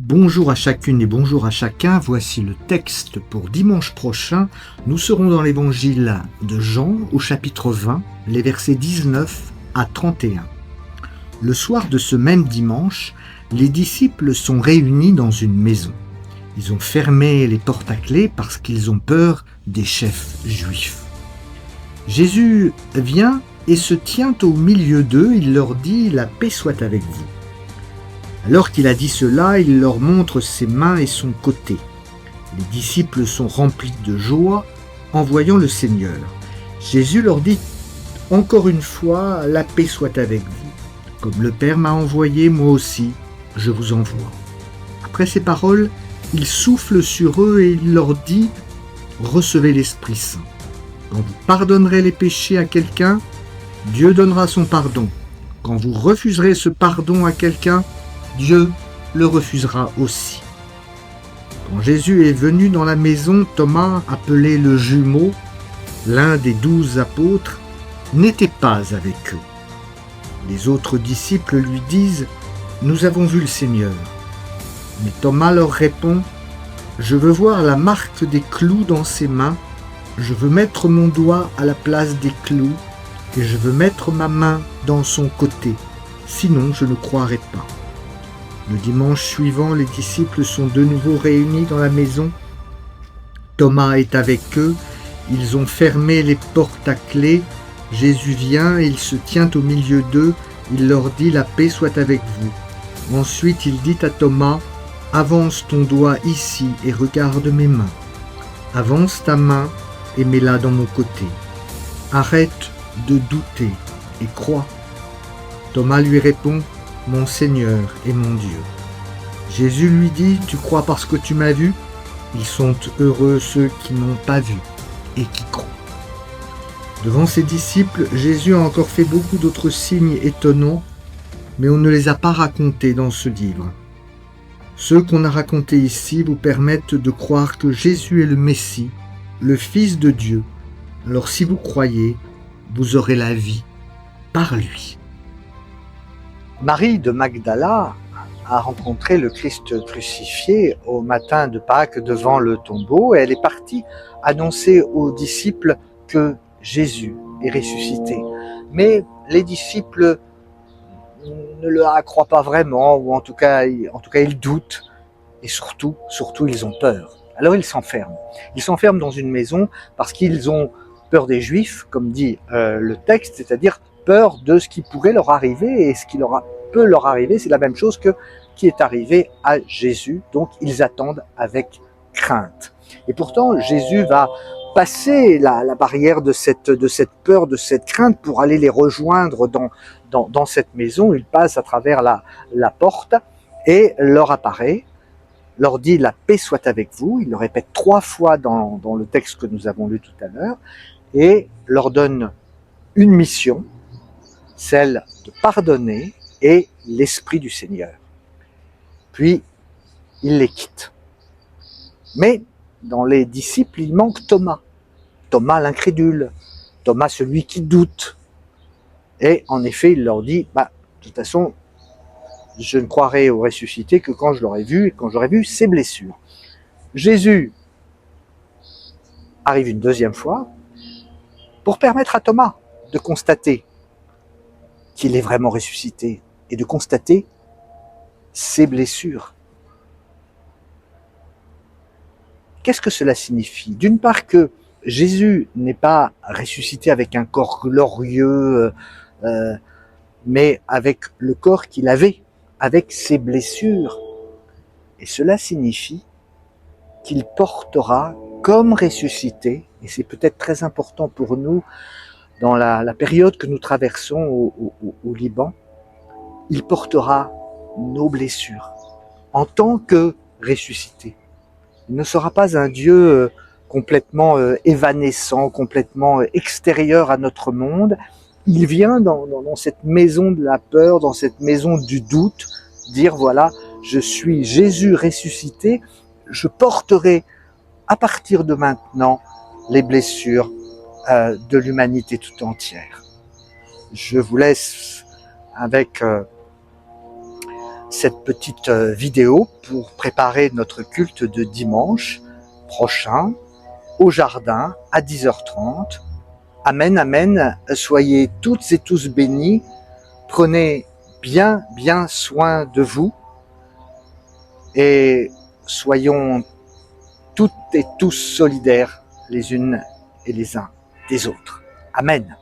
Bonjour à chacune et bonjour à chacun, voici le texte pour dimanche prochain. Nous serons dans l'évangile de Jean au chapitre 20, les versets 19 à 31. Le soir de ce même dimanche, les disciples sont réunis dans une maison. Ils ont fermé les portes à clé parce qu'ils ont peur des chefs juifs. Jésus vient et se tient au milieu d'eux, il leur dit « La paix soit avec vous ». Alors qu'il a dit cela, il leur montre ses mains et son côté. Les disciples sont remplis de joie en voyant le Seigneur. Jésus leur dit encore une fois, la paix soit avec vous. Comme le Père m'a envoyé, moi aussi, je vous envoie. Après ces paroles, il souffle sur eux et il leur dit, recevez l'Esprit Saint. Quand vous pardonnerez les péchés à quelqu'un, Dieu donnera son pardon. Quand vous refuserez ce pardon à quelqu'un, Dieu le refusera aussi. Quand Jésus est venu dans la maison, Thomas, appelé le jumeau, l'un des 12 apôtres, n'était pas avec eux. Les autres disciples lui disent « Nous avons vu le Seigneur ». Mais Thomas leur répond « Je veux voir la marque des clous dans ses mains, je veux mettre mon doigt à la place des clous et je veux mettre ma main dans son côté, sinon je ne croirai pas ». Le dimanche suivant, les disciples sont de nouveau réunis dans la maison. Thomas est avec eux. Ils ont fermé les portes à clé. Jésus vient et il se tient au milieu d'eux. Il leur dit « La paix soit avec vous ». Ensuite, il dit à Thomas « Avance ton doigt ici et regarde mes mains. Avance ta main et mets-la dans mon côté. Arrête de douter et crois. » Thomas lui répond « Mon Seigneur et mon Dieu. » Jésus lui dit, « Tu crois parce que tu m'as vu ? Ils sont heureux ceux qui n'ont pas vu et qui croient. » Devant ses disciples, Jésus a encore fait beaucoup d'autres signes étonnants, mais on ne les a pas racontés dans ce livre. Ceux qu'on a racontés ici vous permettent de croire que Jésus est le Messie, le Fils de Dieu. Alors si vous croyez, vous aurez la vie par lui. Marie de Magdala a rencontré le Christ crucifié au matin de Pâques devant le tombeau et elle est partie annoncer aux disciples que Jésus est ressuscité. Mais les disciples ne le croient pas vraiment, ou en tout cas ils doutent et surtout ils ont peur. Alors ils s'enferment. Ils s'enferment dans une maison parce qu'ils ont peur des Juifs, comme dit le texte, c'est-à-dire peur de ce qui pourrait leur arriver, et ce qui peut leur arriver, c'est la même chose que qui est arrivé à Jésus, donc ils attendent avec crainte. Et pourtant, Jésus va passer la barrière de cette peur, de cette crainte, pour aller les rejoindre dans cette maison. Il passe à travers la porte et leur apparaît, leur dit « La paix soit avec vous ». Il le répète 3 fois dans le texte que nous avons lu tout à l'heure, et leur donne une mission, celle de pardonner et l'Esprit du Seigneur. Puis, il les quitte. Mais dans les disciples, il manque Thomas. Thomas l'incrédule, Thomas celui qui doute. Et en effet, il leur dit, de toute façon, je ne croirai au ressuscité que quand je l'aurai vu, et quand j'aurai vu ses blessures. Jésus arrive une 2e fois pour permettre à Thomas de constater qu'il est vraiment ressuscité et de constater ses blessures. Qu'est-ce que cela signifie ? D'une part que Jésus n'est pas ressuscité avec un corps glorieux, mais avec le corps qu'il avait, avec ses blessures. Et cela signifie qu'il portera comme ressuscité, et c'est peut-être très important pour nous dans la période que nous traversons au Liban, il portera nos blessures en tant que ressuscité. Il ne sera pas un Dieu complètement évanescent, complètement extérieur à notre monde. Il vient dans cette maison de la peur, dans cette maison du doute, dire voilà, je suis Jésus ressuscité, je porterai à partir de maintenant les blessures de l'humanité tout entière. Je vous laisse avec cette petite vidéo pour préparer notre culte de dimanche prochain au jardin à 10h30. Amen, amen. Soyez toutes et tous bénis. Prenez bien soin de vous et soyons toutes et tous solidaires les unes et les uns des autres. Amen.